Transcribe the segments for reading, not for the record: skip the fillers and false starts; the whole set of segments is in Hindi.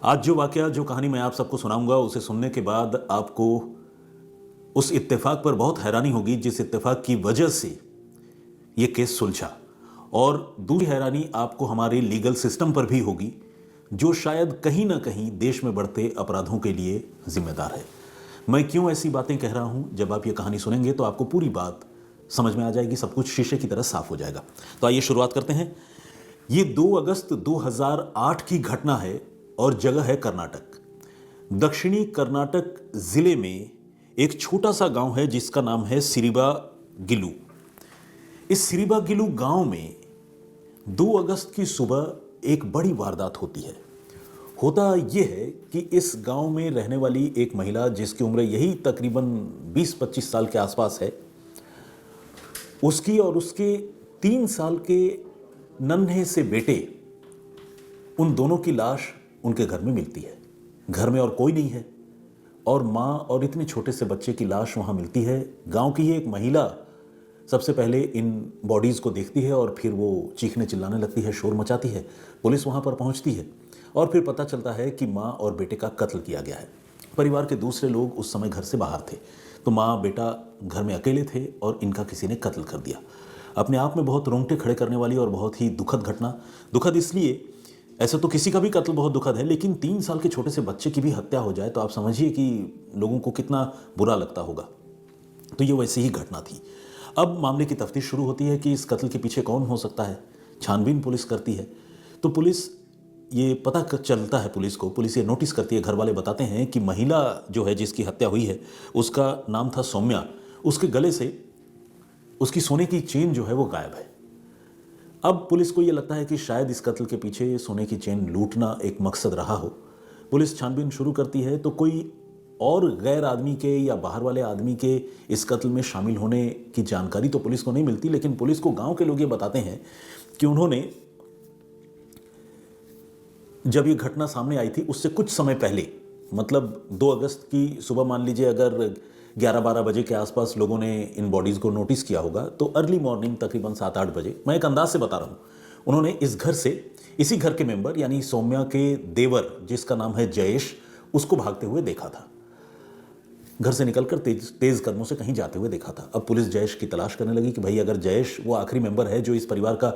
आज जो वाकया जो कहानी मैं आप सबको सुनाऊंगा उसे सुनने के बाद आपको उस इत्तेफाक पर बहुत हैरानी होगी जिस इत्तेफाक की वजह से ये केस सुलझा। और दूसरी हैरानी आपको हमारे लीगल सिस्टम पर भी होगी जो शायद कहीं ना कहीं देश में बढ़ते अपराधों के लिए जिम्मेदार है। मैं क्यों ऐसी बातें कह रहा हूं, जब आप ये कहानी सुनेंगे तो आपको पूरी बात समझ में आ जाएगी, सब कुछ शीशे की तरह साफ हो जाएगा। तो आइए शुरुआत करते हैं। ये 2 अगस्त 2008 की घटना है और जगह है कर्नाटक। दक्षिणी कर्नाटक जिले में एक छोटा सा गांव है जिसका नाम है सिरिबा गिलू। इस सिरिबा गिलू गांव में 2 अगस्त की सुबह एक बड़ी वारदात होती है। होता यह है कि इस गांव में रहने वाली एक महिला जिसकी उम्र यही तकरीबन 20-25 साल के आसपास है, उसकी और उसके 3 साल के नन्हे से बेटे, उन दोनों की लाश उनके घर में मिलती है। घर में और कोई नहीं है और माँ और इतने छोटे से बच्चे की लाश वहाँ मिलती है। गांव की एक महिला सबसे पहले इन बॉडीज़ को देखती है और फिर वो चीखने चिल्लाने लगती है, शोर मचाती है। पुलिस वहाँ पर पहुँचती है और फिर पता चलता है कि माँ और बेटे का कत्ल किया गया है। परिवार के दूसरे लोग उस समय घर से बाहर थे, तो माँ बेटा घर में अकेले थे और इनका किसी ने कत्ल कर दिया। अपने आप में बहुत रोंगटे खड़े करने वाली और बहुत ही दुखद घटना। दुखद इसलिए, ऐसे तो किसी का भी कत्ल बहुत दुखद है, लेकिन 3 साल के छोटे से बच्चे की भी हत्या हो जाए तो आप समझिए कि लोगों को कितना बुरा लगता होगा। तो ये वैसी ही घटना थी। अब मामले की तफ्तीश शुरू होती है कि इस कत्ल के पीछे कौन हो सकता है। छानबीन पुलिस करती है तो पुलिस ये पता चलता है, पुलिस ये नोटिस करती है, घर वाले बताते हैं कि महिला जो है जिसकी हत्या हुई है उसका नाम था सौम्या। उसके गले से उसकी सोने की चेन जो है वो गायब है। अब पुलिस को ये लगता है कि शायद इस कत्ल के पीछे सोने की चेन लूटना एक मकसद रहा हो। पुलिस छानबीन शुरू करती है तो कोई और गैर आदमी के या बाहर वाले आदमी के इस कत्ल में शामिल होने की जानकारी तो पुलिस को नहीं मिलती, लेकिन पुलिस को गांव के लोग ये बताते हैं कि उन्होंने जब ये घटना सामने आई थी उससे कुछ समय पहले, मतलब 2 अगस्त की सुबह, मान लीजिए अगर 11-12 बजे के आसपास लोगों ने इन बॉडीज़ को नोटिस किया होगा, तो अर्ली मॉर्निंग तकरीबन 7-8 बजे, मैं एक अंदाज से बता रहा हूँ, उन्होंने इस घर से, इसी घर के मेंबर यानी सौम्या के देवर जिसका नाम है जयेश, उसको भागते हुए देखा था। घर से निकलकर तेज कदमों से कहीं जाते हुए देखा था। अब पुलिस जयेश की तलाश करने लगी कि भाई अगर जयेश वो आखिरी मेंबर है जो इस परिवार का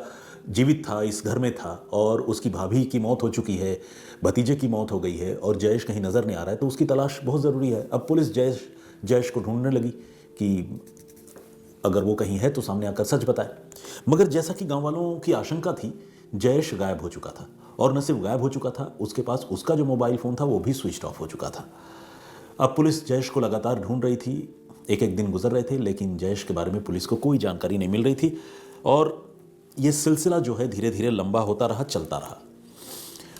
जीवित था, इस घर में था, और उसकी भाभी की मौत हो चुकी है, भतीजे की मौत हो गई है और जयेश कहीं नज़र नहीं आ रहा है, तो उसकी तलाश बहुत ज़रूरी है। अब पुलिस जयेश को ढूंढने लगी कि अगर वो कहीं है तो सामने आकर सच बताए। मगर जैसा कि गाँव वालों की आशंका थी, जयेश गायब हो चुका था। और न सिर्फ गायब हो चुका था, उसके पास उसका जो मोबाइल फ़ोन था वो भी स्विच ऑफ हो चुका था। अब पुलिस जयेश को लगातार ढूंढ रही थी। एक एक दिन गुजर रहे थे लेकिन जयेश के बारे में पुलिस को कोई जानकारी नहीं मिल रही थी और ये सिलसिला जो है धीरे धीरे लंबा होता रहा, चलता रहा।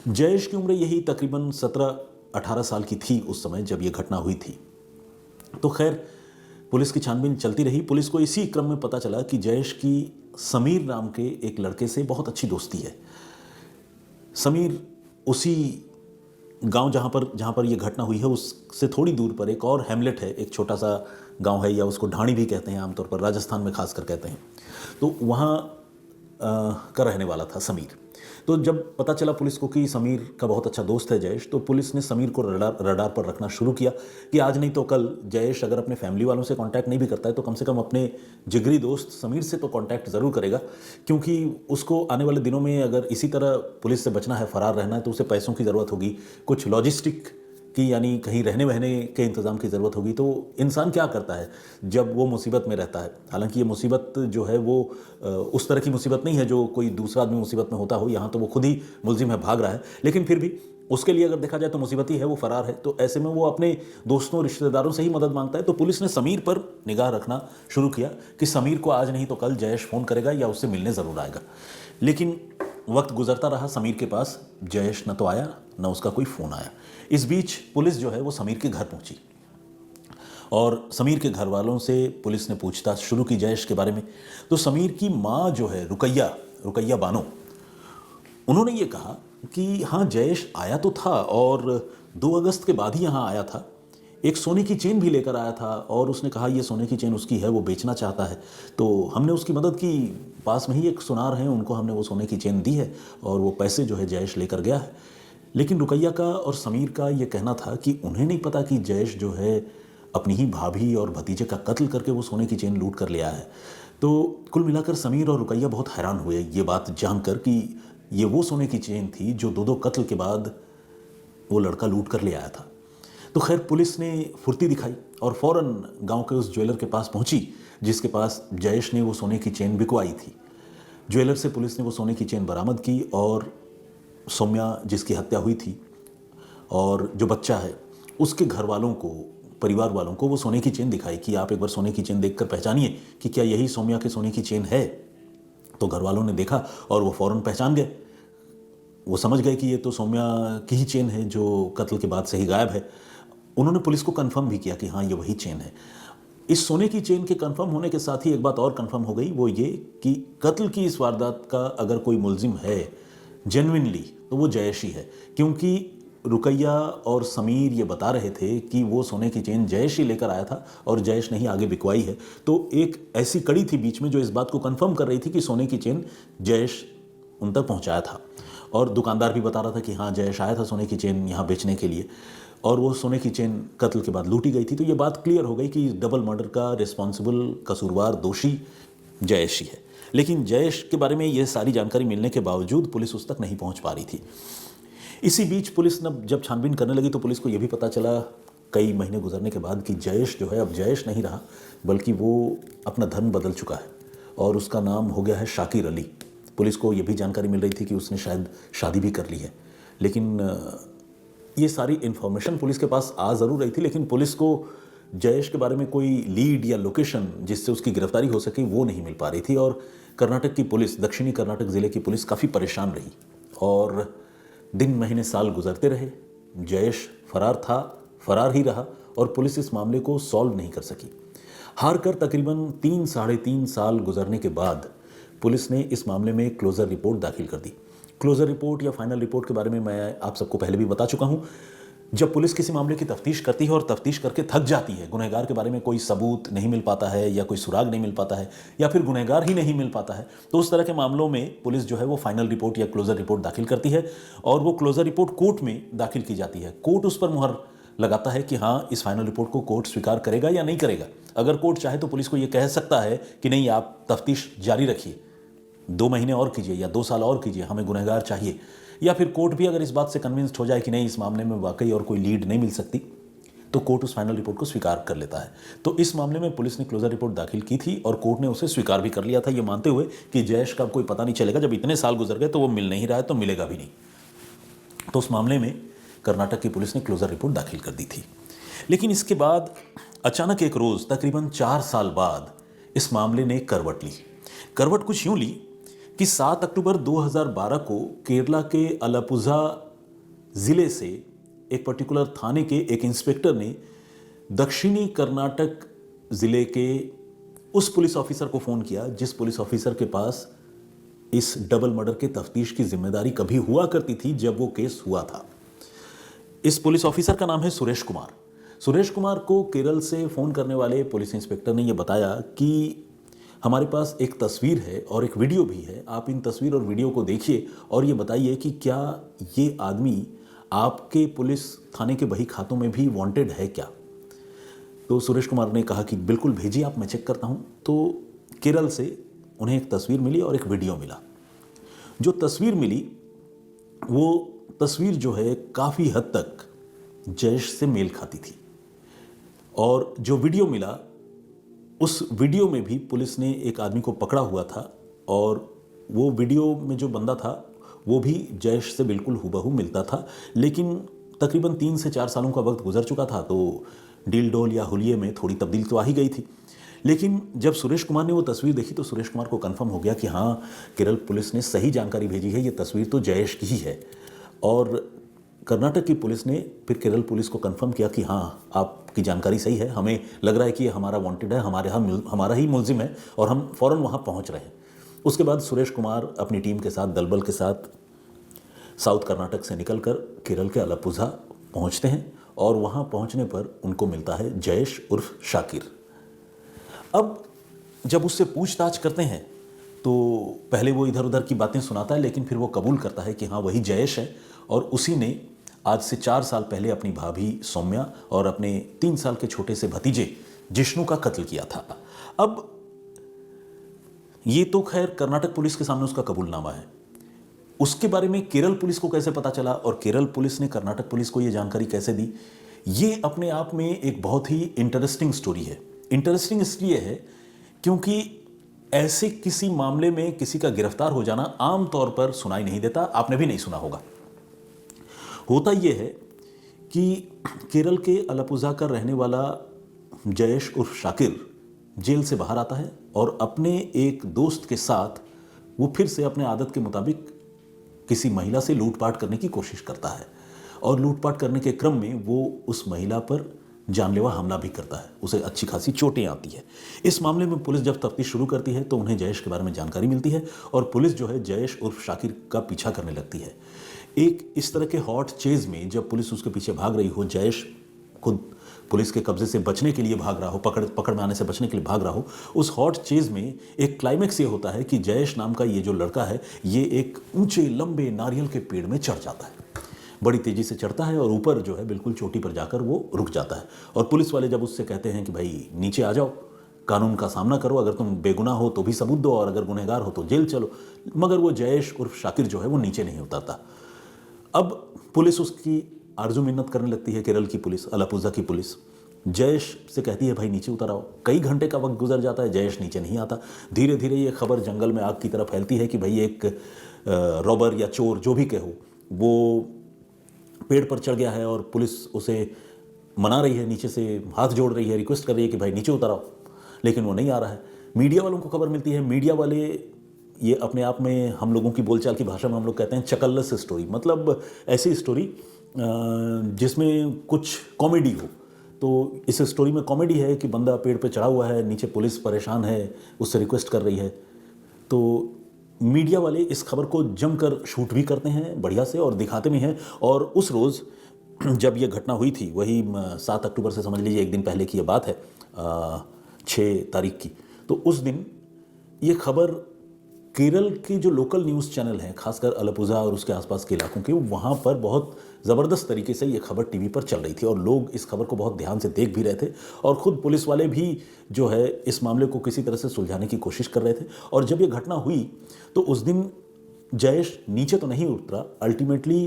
जयेश की उम्र यही तकरीबन 17-18 साल की थी उस समय जब ये घटना हुई थी। तो खैर पुलिस की छानबीन चलती रही। पुलिस को इसी क्रम में पता चला कि जयेश की समीर नाम के एक लड़के से बहुत अच्छी दोस्ती है। समीर उसी गांव जहाँ पर यह घटना हुई है उससे थोड़ी दूर पर एक और हैमलेट है, एक छोटा सा गांव है, या उसको ढाणी भी कहते हैं आमतौर पर, राजस्थान में खासकर कहते हैं। तो वहाँ का रहने वाला था समीर। तो जब पता चला पुलिस को कि समीर का बहुत अच्छा दोस्त है जयेश, तो पुलिस ने समीर को रडार पर रखना शुरू किया कि आज नहीं तो कल जयेश अगर अपने फैमिली वालों से कांटेक्ट नहीं भी करता है तो कम से कम अपने जिगरी दोस्त समीर से तो कांटेक्ट ज़रूर करेगा, क्योंकि उसको आने वाले दिनों में अगर इसी तरह पुलिस से बचना है, फरार रहना है, तो उसे पैसों की ज़रूरत होगी, कुछ लॉजिस्टिक की यानी कहीं रहने वहने के इंतज़ाम की ज़रूरत होगी। तो इंसान क्या करता है जब वो मुसीबत में रहता है। हालांकि ये मुसीबत जो है वो उस तरह की मुसीबत नहीं है जो कोई दूसरा आदमी मुसीबत में होता हो, यहाँ तो वो खुद ही मुलजिम है, भाग रहा है, लेकिन फिर भी उसके लिए अगर देखा जाए तो मुसीबत ही है, वो फरार है। तो ऐसे में वो अपने दोस्तों रिश्तेदारों से ही मदद मांगता है। तो पुलिस ने समीर पर निगाह रखना शुरू किया कि समीर को आज नहीं तो कल जयेश फ़ोन करेगा या उससे मिलने ज़रूर आएगा। लेकिन वक्त गुजरता रहा, समीर के पास जयेश न तो आया न उसका कोई फ़ोन आया। इस बीच पुलिस जो है वो समीर के घर पहुंची और समीर के घर वालों से पुलिस ने पूछताछ शुरू की जयेश के बारे में। तो समीर की माँ जो है रुकैया बानो, उन्होंने ये कहा कि हाँ जयेश आया तो था और 2 अगस्त के बाद ही यहाँ आया था, एक सोने की चेन भी लेकर आया था और उसने कहा ये सोने की चेन उसकी है, वो बेचना चाहता है। तो हमने उसकी मदद की, पास में ही एक सुनार हैं, उनको हमने वो सोने की चेन दी है और वो पैसे जो है जयेश लेकर गया है। लेकिन रुकैया का और समीर का ये कहना था कि उन्हें नहीं पता कि जयेश जो है अपनी ही भाभी और भतीजे का कत्ल करके वो सोने की चेन लूट कर ले आया है। तो कुल मिलाकर समीर और रुकैया बहुत हैरान हुए ये बात जानकर कि ये वो सोने की चेन थी जो दो कत्ल के बाद वो लड़का लूट कर ले आया था। तो खैर पुलिस ने फुर्ती दिखाई और फौरन गांव के उस ज्वेलर के पास पहुंची जिसके पास जयेश ने वो सोने की चेन बिकवाई थी। ज्वेलर से पुलिस ने वो सोने की चेन बरामद की और सौम्या जिसकी हत्या हुई थी और जो बच्चा है उसके घर वालों को, परिवार वालों को वो सोने की चेन दिखाई कि आप एक बार सोने की चेन देखकर पहचानिए कि क्या यही सौम्या के सोने की चेन है। तो घर वालों ने देखा और वो फौरन पहचान गए। वो समझ गए कि ये तो सौम्या की ही चेन है जो कत्ल के बाद से ही गायब है। उन्होंने पुलिस को कंफर्म भी किया कि हाँ ये वही चेन है। इस सोने की चेन के कंफर्म होने के साथ ही एक बात और कंफर्म हो गई, वो ये कि कत्ल की इस वारदात का अगर कोई मुलजिम है जेन्युइनली तो वो जयेश ही है, क्योंकि रुकैया और समीर ये बता रहे थे कि वो सोने की चेन जयेश ही लेकर आया था और जयेश ने ही आगे बिकवाई है। तो एक ऐसी कड़ी थी बीच में जो इस बात को कंफर्म कर रही थी कि सोने की चेन जयेश उन तक पहुंचाया था। और दुकानदार भी बता रहा था कि हाँ जयेश आया था सोने की चेन यहाँ बेचने के लिए और वो सोने की चेन कत्ल के बाद लूटी गई थी। तो ये बात क्लियर हो गई कि डबल मर्डर का रिस्पॉन्सिबल कसूरवार दोषी जयेश ही है। लेकिन जयेश के बारे में ये सारी जानकारी मिलने के बावजूद पुलिस उस तक नहीं पहुंच पा रही थी। इसी बीच पुलिस ने जब छानबीन करने लगी तो पुलिस को यह भी पता चला कई महीने गुजरने के बाद कि जयेश जो है अब जयेश नहीं रहा, बल्कि वो अपना धर्म बदल चुका है और उसका नाम हो गया है शाकिर अली। पुलिस को यह भी जानकारी मिल रही थी कि उसने शायद शादी भी कर ली है। लेकिन ये सारी इन्फॉर्मेशन पुलिस के पास आ ज़रूर रही थी, लेकिन पुलिस को जयेश के बारे में कोई लीड या लोकेशन जिससे उसकी गिरफ्तारी हो सके वो नहीं मिल पा रही थी। और कर्नाटक की पुलिस, दक्षिणी कर्नाटक ज़िले की पुलिस काफ़ी परेशान रही और दिन महीने साल गुजरते रहे। जयेश फरार था, फरार ही रहा और पुलिस इस मामले को सॉल्व नहीं कर सकी। हार कर तकरीबन 3-3.5 साल गुजरने के बाद पुलिस ने इस मामले में क्लोज़र रिपोर्ट दाखिल कर दी। क्लोज़र रिपोर्ट या फाइनल रिपोर्ट के बारे में मैं आप सबको पहले भी बता चुका हूँ। जब पुलिस किसी मामले की तफ्तीश करती है और तफ्तीश करके थक जाती है, गुनहगार के बारे में कोई सबूत नहीं मिल पाता है या कोई सुराग नहीं मिल पाता है या फिर गुनहगार ही नहीं मिल पाता है, तो उस तरह के मामलों में पुलिस जो है वो फाइनल रिपोर्ट या क्लोज़र रिपोर्ट दाखिल करती है और वो क्लोज़र रिपोर्ट कोर्ट में दाखिल की जाती है। कोर्ट उस पर मुहर लगाता है कि हाँ इस फाइनल रिपोर्ट को कोर्ट स्वीकार करेगा या नहीं करेगा। अगर कोर्ट चाहे तो पुलिस को ये कह सकता है कि नहीं आप तफ्तीश जारी रखिए, 2 महीने और कीजिए या 2 साल और कीजिए, हमें गुनहगार चाहिए। या फिर कोर्ट भी अगर इस बात से कन्विंस्ड हो जाए कि नहीं इस मामले में वाकई और कोई लीड नहीं मिल सकती, तो कोर्ट उस फाइनल रिपोर्ट को स्वीकार कर लेता है। तो इस मामले में पुलिस ने क्लोज़र रिपोर्ट दाखिल की थी और कोर्ट ने उसे स्वीकार भी कर लिया था, ये मानते हुए कि जयेश का कोई पता नहीं चलेगा, जब इतने साल गुजर गए तो वो मिल नहीं रहा है तो मिलेगा भी नहीं। तो उस मामले में कर्नाटक की पुलिस ने क्लोज़र रिपोर्ट दाखिल कर दी थी। लेकिन इसके बाद अचानक एक रोज़ तकरीबन 4 साल बाद इस मामले ने करवट ली। करवट कुछ यूँ ली कि 7 अक्टूबर 2012 को केरला के अलापुझा ज़िले से एक पर्टिकुलर थाने के एक इंस्पेक्टर ने दक्षिणी कर्नाटक ज़िले के उस पुलिस ऑफिसर को फ़ोन किया जिस पुलिस ऑफिसर के पास इस डबल मर्डर के तफ्तीश की जिम्मेदारी कभी हुआ करती थी जब वो केस हुआ था। इस पुलिस ऑफिसर का नाम है सुरेश कुमार। सुरेश कुमार को केरल से फ़ोन करने वाले पुलिस इंस्पेक्टर ने यह बताया कि हमारे पास एक तस्वीर है और एक वीडियो भी है, आप इन तस्वीर और वीडियो को देखिए और ये बताइए कि क्या ये आदमी आपके पुलिस थाने के बही खातों में भी वांटेड है क्या। तो सुरेश कुमार ने कहा कि बिल्कुल भेजिए आप, मैं चेक करता हूँ। तो केरल से उन्हें एक तस्वीर मिली और एक वीडियो मिला। जो तस्वीर मिली वो तस्वीर जो है काफ़ी हद तक जयेश से मेल खाती थी और जो वीडियो मिला उस वीडियो में भी पुलिस ने एक आदमी को पकड़ा हुआ था और वो वीडियो में जो बंदा था वो भी जयेश से बिल्कुल हूबहू मिलता था। लेकिन तकरीबन 3 से 4 सालों का वक्त गुजर चुका था तो डील डोल या हुलिये में थोड़ी तब्दीली तो आ ही गई थी। लेकिन जब सुरेश कुमार ने वो तस्वीर देखी तो सुरेश कुमार को कंफर्म हो गया कि हाँ केरल पुलिस ने सही जानकारी भेजी है, ये तस्वीर तो जयेश की ही है। और कर्नाटक की पुलिस ने फिर केरल पुलिस को कंफर्म किया कि हाँ आपकी जानकारी सही है, हमें लग रहा है कि ये हमारा वांटेड है, हमारा ही मुलजिम है और हम फ़ौरन वहाँ पहुँच रहे हैं। उसके बाद सुरेश कुमार अपनी टीम के साथ, दलबल के साथ साउथ कर्नाटक से निकलकर केरल के अलापुझा पहुँचते हैं और वहाँ पहुँचने पर उनको मिलता है जयेश उर्फ शाकिर। अब जब उससे पूछताछ करते हैं तो पहले वो इधर उधर की बातें सुनाता है, लेकिन फिर वो कबूल करता है कि हाँ वही जयेश है और उसी ने आज से 4 साल पहले अपनी भाभी सौम्या और अपने 3 साल के छोटे से भतीजे जिष्णु का कत्ल किया था। अब ये तो खैर कर्नाटक पुलिस के सामने उसका कबूलनामा है। उसके बारे में केरल पुलिस को कैसे पता चला और केरल पुलिस ने कर्नाटक पुलिस को यह जानकारी कैसे दी, ये अपने आप में एक बहुत ही इंटरेस्टिंग स्टोरी है। इंटरेस्टिंग इसलिए है क्योंकि ऐसे किसी मामले में किसी का गिरफ्तार हो जाना आमतौर पर सुनाई नहीं देता, आपने भी नहीं सुना होगा। होता यह है कि केरल के अलपुझा का रहने वाला जयेश उर्फ शाकिर जेल से बाहर आता है और अपने एक दोस्त के साथ वो फिर से अपने आदत के मुताबिक किसी महिला से लूटपाट करने की कोशिश करता है और लूटपाट करने के क्रम में वो उस महिला पर जानलेवा हमला भी करता है, उसे अच्छी खासी चोटें आती है। इस मामले में पुलिस जब तफ्तीश शुरू करती है तो उन्हें जयेश के बारे में जानकारी मिलती है और पुलिस जो है जयेश उर्फ शाकिर का पीछा करने लगती है। एक इस तरह के हॉट चेज में जब पुलिस उसके पीछे भाग रही हो, जयेश खुद पुलिस के कब्जे से बचने के लिए भाग रहा हो, पकड़ में आने से बचने के लिए भाग रहा हो, उस हॉट चेज में एक क्लाइमेक्स ये होता है कि जयेश नाम का ये जो लड़का है ये एक ऊंचे लंबे नारियल के पेड़ में चढ़ जाता है, बड़ी तेजी से चढ़ता है और ऊपर जो है बिल्कुल चोटी पर जाकर वो रुक जाता है। और पुलिस वाले जब उससे कहते हैं कि भाई नीचे आ जाओ, कानून का सामना करो, अगर तुम बेगुनाह हो तो भी सबूत दो और अगर गुनहगार हो तो जेल चलो, मगर वो जयेश उर्फ शाकिर जो है वो नीचे नहीं उतरता। अब पुलिस उसकी आरजू मिन्नत करने लगती है, केरल की पुलिस, अलपुझा की पुलिस। जयेश से कहती है भाई नीचे उतर आओ। कई घंटे का वक्त गुजर जाता है, जयेश नीचे नहीं आता। धीरे धीरे ये खबर जंगल में आग की तरह फैलती है कि भाई एक रॉबर या चोर जो भी कहो वो पेड़ पर चढ़ गया है और पुलिस उसे मना रही है, नीचे से हाथ जोड़ रही है, रिक्वेस्ट कर रही है कि भाई नीचे उतर आओ, लेकिन वो नहीं आ रहा है। मीडिया वालों को खबर मिलती है। मीडिया वाले ये अपने आप में हम लोगों की बोलचाल की भाषा में हम लोग कहते हैं चकल्लस स्टोरी, मतलब ऐसी स्टोरी जिसमें कुछ कॉमेडी हो। तो इस स्टोरी में कॉमेडी है कि बंदा पेड़ पे चढ़ा हुआ है, नीचे पुलिस परेशान है, उससे रिक्वेस्ट कर रही है। तो मीडिया वाले इस खबर को जमकर शूट भी करते हैं बढ़िया से और दिखाते भी हैं। और उस रोज़ जब ये घटना हुई थी, वही 7 अक्टूबर से समझ लीजिए एक दिन पहले की ये बात है, 6 तारीख की, तो उस दिन ये खबर केरल के जो लोकल न्यूज़ चैनल हैं, खासकर अलपुझा और उसके आसपास के इलाकों के, वहाँ पर बहुत ज़बरदस्त तरीके से ये खबर टीवी पर चल रही थी और लोग इस खबर को बहुत ध्यान से देख भी रहे थे और ख़ुद पुलिस वाले भी जो है इस मामले को किसी तरह से सुलझाने की कोशिश कर रहे थे। और जब ये घटना हुई तो उस दिन जयेश नीचे तो नहीं उतरा, अल्टीमेटली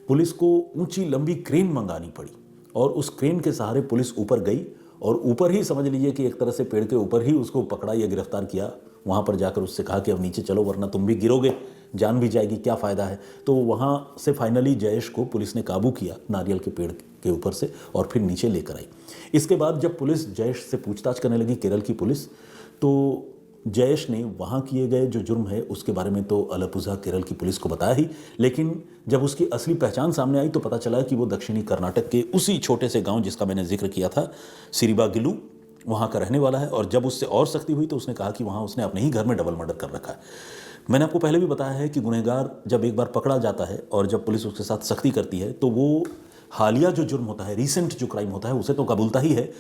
पुलिस को ऊंची लंबी क्रेन मंगानी पड़ी और उस क्रेन के सहारे पुलिस ऊपर गई और ऊपर ही समझ लीजिए कि एक तरह से पेड़ के ऊपर ही उसको पकड़ा या गिरफ्तार किया। वहाँ पर जाकर उससे कहा कि अब नीचे चलो वरना तुम भी गिरोगे, जान भी जाएगी, क्या फ़ायदा है। तो वहाँ से फाइनली जयेश को पुलिस ने काबू किया नारियल के पेड़ के ऊपर से और फिर नीचे लेकर आई। इसके बाद जब पुलिस जयेश से पूछताछ करने लगी, केरल की पुलिस, तो जयेश ने वहाँ किए गए जो जुर्म है उसके बारे में तो अलपुझा केरल की पुलिस को बताया ही, लेकिन जब उसकी असली पहचान सामने आई तो पता चला कि वो दक्षिणी कर्नाटक के उसी छोटे से गांव जिसका मैंने जिक्र किया था, सिरिबागिलू, वहाँ का रहने वाला है। और जब उससे और सख्ती हुई तो उसने कहा कि वहाँ उसने अपने ही घर में डबल मर्डर कर रखा है। मैंने आपको पहले भी बताया है कि गुनहगार जब एक बार पकड़ा जाता है और जब पुलिस उसके साथ सख्ती करती है तो वो हालिया जो जुर्म होता है, रीसेंट जो क्राइम होता है, उसे तो कबूलता ही है।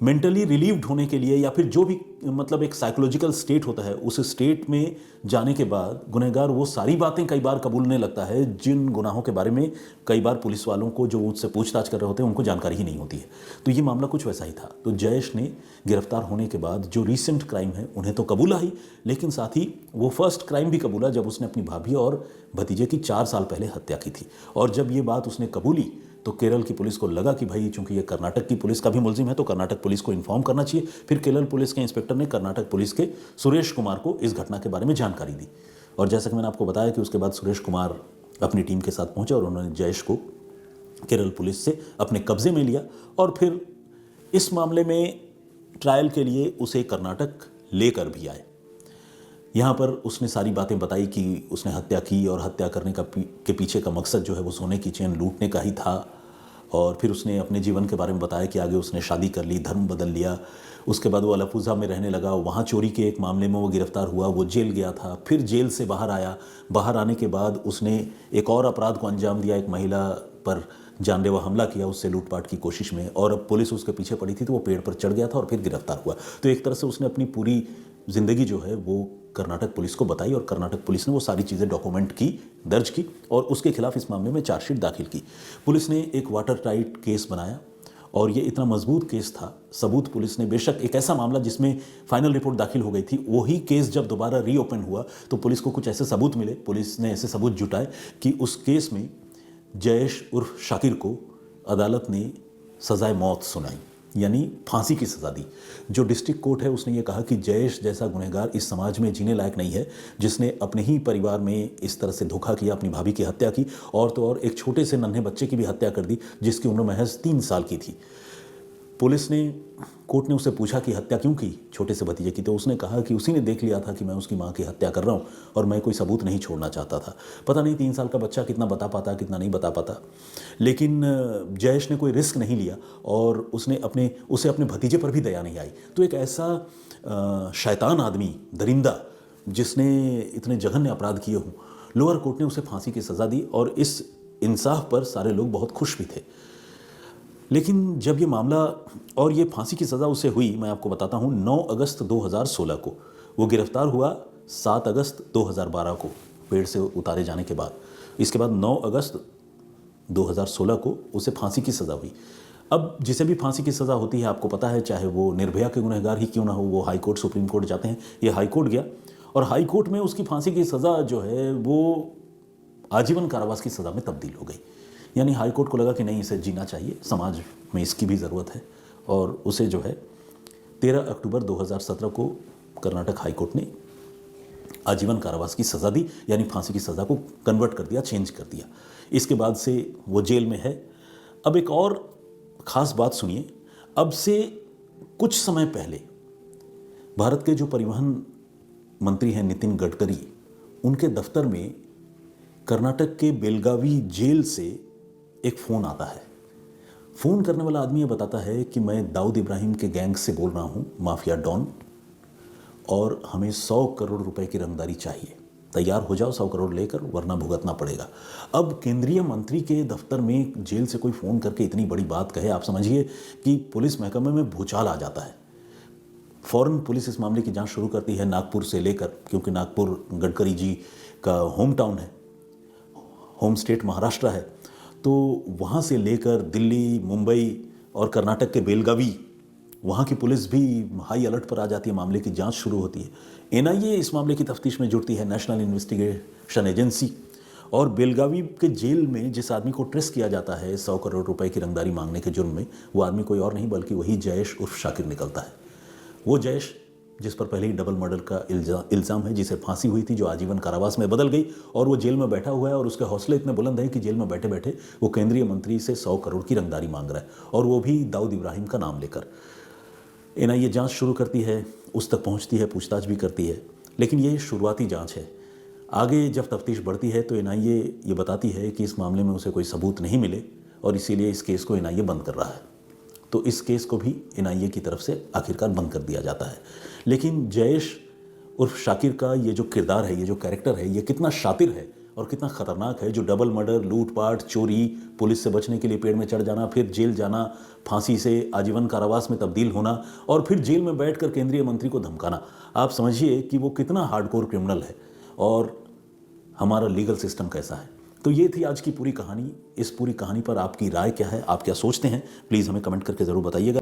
मेंटली रिलीव्ड होने के लिए या फिर जो भी मतलब एक साइकोलॉजिकल स्टेट होता है, उस स्टेट में जाने के बाद गुनहगार वो सारी बातें कई बार कबूलने लगता है जिन गुनाहों के बारे में कई बार पुलिस वालों को जो उससे पूछताछ कर रहे होते हैं उनको जानकारी ही नहीं होती है। तो ये मामला कुछ वैसा ही था। तो जयेश ने गिरफ्तार होने के बाद जो रीसेंट क्राइम है उन्हें तो कबूला ही, लेकिन साथ ही वो फर्स्ट क्राइम भी कबूला जब उसने अपनी भाभी और भतीजे की 4 साल पहले हत्या की थी। और जब ये बात उसने कबूली तो केरल की पुलिस को लगा कि भाई चूंकि ये कर्नाटक की पुलिस का भी मुलजिम है तो कर्नाटक पुलिस को इन्फॉर्म करना चाहिए। फिर केरल पुलिस के इंस्पेक्टर ने कर्नाटक पुलिस के सुरेश कुमार को इस घटना के बारे में जानकारी दी और जैसा कि मैंने आपको बताया कि उसके बाद सुरेश कुमार अपनी टीम के साथ पहुंचे और उन्होंने जयेश को केरल पुलिस से अपने कब्जे में लिया और फिर इस मामले में ट्रायल के लिए उसे कर्नाटक लेकर भी आए। यहाँ पर उसने सारी बातें बताई कि उसने हत्या की और हत्या करने के पीछे का मकसद जो है वो सोने की चेन लूटने का ही था। और फिर उसने अपने जीवन के बारे में बताया कि आगे उसने शादी कर ली, धर्म बदल लिया, उसके बाद वो अलपुझा में रहने लगा, वहाँ चोरी के एक मामले में वो गिरफ्तार हुआ, वो जेल गया था, फिर जेल से बाहर आया। बाहर आने के बाद उसने एक और अपराध को अंजाम दिया, एक महिला पर जानलेवा हमला किया उससे लूटपाट की कोशिश में, और अब पुलिस उसके पीछे पड़ी थी तो वो पेड़ पर चढ़ गया था और फिर गिरफ्तार हुआ। तो एक तरह से उसने अपनी पूरी ज़िंदगी जो है वो कर्नाटक पुलिस को बताई और कर्नाटक पुलिस ने वो सारी चीज़ें डॉक्यूमेंट की, दर्ज की और उसके खिलाफ इस मामले में चार्जशीट दाखिल की। पुलिस ने एक वाटर टाइट केस बनाया और ये इतना मजबूत केस था, सबूत पुलिस ने, बेशक एक ऐसा मामला जिसमें फाइनल रिपोर्ट दाखिल हो गई थी, वही केस जब दोबारा रीओपन हुआ तो पुलिस को कुछ ऐसे सबूत मिले, पुलिस ने ऐसे सबूत जुटाए कि उस केस में जयेश उर्फ शाकिर को अदालत ने सजाए मौत सुनाई, यानी फांसी की सज़ा दी। जो डिस्ट्रिक्ट कोर्ट है उसने ये कहा कि जयेश जैसा गुनहगार इस समाज में जीने लायक नहीं है, जिसने अपने ही परिवार में इस तरह से धोखा किया, अपनी भाभी की हत्या की और तो और एक छोटे से नन्हे बच्चे की भी हत्या कर दी जिसकी उम्र महज 3 साल की थी। पुलिस ने, कोर्ट ने उससे पूछा कि हत्या क्यों की छोटे से भतीजे की, तो उसने कहा कि उसी ने देख लिया था कि मैं उसकी माँ की हत्या कर रहा हूँ और मैं कोई सबूत नहीं छोड़ना चाहता था। पता नहीं 3 साल का बच्चा कितना बता पाता, कितना नहीं बता पाता, लेकिन जयेश ने कोई रिस्क नहीं लिया और उसे अपने भतीजे पर भी दया नहीं आई। तो एक ऐसा शैतान आदमी, दरिंदा, जिसने इतने जघन्य अपराध किए हों, लोअर कोर्ट ने उसे फांसी की सज़ा दी और इस इंसाफ पर सारे लोग बहुत खुश भी थे। लेकिन जब ये मामला और ये फांसी की सज़ा उसे हुई, मैं आपको बताता हूँ, 9 अगस्त 2016 को वो गिरफ्तार हुआ, 7 अगस्त 2012 को पेड़ से उतारे जाने के बाद, इसके बाद 9 अगस्त 2016 को उसे फांसी की सज़ा हुई। अब जिसे भी फांसी की सज़ा होती है आपको पता है, चाहे वो निर्भया के गुनहगार ही क्यों ना हो, वो हाई कोर्ट, सुप्रीम कोर्ट जाते हैं। ये हाई कोर्ट गया और हाई कोर्ट में उसकी फांसी की सज़ा जो है वो आजीवन कारावास की सज़ा में तब्दील हो गई। यानी हाई कोर्ट को लगा कि नहीं, इसे जीना चाहिए, समाज में इसकी भी ज़रूरत है, और उसे जो है 13 अक्टूबर 2017 को कर्नाटक हाई कोर्ट ने आजीवन कारावास की सज़ा दी, यानी फांसी की सज़ा को कन्वर्ट कर दिया, चेंज कर दिया। इसके बाद से वो जेल में है। अब एक और ख़ास बात सुनिए, अब से कुछ समय पहले भारत के जो परिवहन मंत्री हैं नितिन गडकरी, उनके दफ्तर में कर्नाटक के बेलगावी जेल से एक फ़ोन आता है। फ़ोन करने वाला आदमी ये बताता है कि मैं दाऊद इब्राहिम के गैंग से बोल रहा हूँ, माफिया डॉन, और हमें 100 करोड़ रुपए की रंगदारी चाहिए, तैयार हो जाओ 100 करोड़ लेकर, वरना भुगतना पड़ेगा। अब केंद्रीय मंत्री के दफ्तर में जेल से कोई फ़ोन करके इतनी बड़ी बात कहे, आप समझिए कि पुलिस महकमे में भूचाल आ जाता है। फ़ौरन पुलिस इस मामले की जांच शुरू करती है, नागपुर से लेकर, क्योंकि नागपुर गडकरी जी का होम टाउन है, होम स्टेट महाराष्ट्र है, तो वहाँ से लेकर दिल्ली, मुंबई और कर्नाटक के बेलगावी, वहाँ की पुलिस भी हाई अलर्ट पर आ जाती है, मामले की जांच शुरू होती है। एनआईए इस मामले की तफ्तीश में जुड़ती है, नेशनल इन्वेस्टिगेशन एजेंसी, और बेलगावी के जेल में जिस आदमी को ट्रेस किया जाता है 100 करोड़ रुपए की रंगदारी मांगने के जुर्म में, वो आदमी कोई और नहीं बल्कि वही जयेश उर्फ शाकिर निकलता है। वो जयेश जिस पर पहले ही डबल मर्डर का इल्ज़ाम है, जिसे फांसी हुई थी, जो आजीवन कारावास में बदल गई, और वो जेल में बैठा हुआ है और उसके हौसले इतने बुलंद हैं कि जेल में बैठे बैठे वो केंद्रीय मंत्री से 100 करोड़ की रंगदारी मांग रहा है, और वो भी दाऊद इब्राहिम का नाम लेकर। एनआईए जांच शुरू करती है, उस तक पहुंचती है, पूछताछ भी करती है, लेकिन ये शुरुआती जांच है। आगे जब तफ्तीश बढ़ती है तो एनआईए ये बताती है कि इस मामले में उसे कोई सबूत नहीं मिले और इसीलिए इस केस को एनआईए बंद कर रहा है। तो इस केस को भी एनआईए की तरफ से आखिरकार बंद कर दिया जाता है। लेकिन जयेश उर्फ शाकिर का ये जो किरदार है, ये जो कैरेक्टर है, ये कितना शातिर है और कितना ख़तरनाक है, जो डबल मर्डर, लूटपाट, चोरी, पुलिस से बचने के लिए पेड़ में चढ़ जाना, फिर जेल जाना, फांसी से आजीवन कारावास में तब्दील होना, और फिर जेल में बैठकर केंद्रीय मंत्री को धमकाना। आप समझिए कि वो कितना हार्डकोर क्रिमिनल है और हमारा लीगल सिस्टम कैसा है। तो ये थी आज की पूरी कहानी। इस पूरी कहानी पर आपकी राय क्या है, आप क्या सोचते हैं, प्लीज़ हमें कमेंट करके ज़रूर बताइएगा।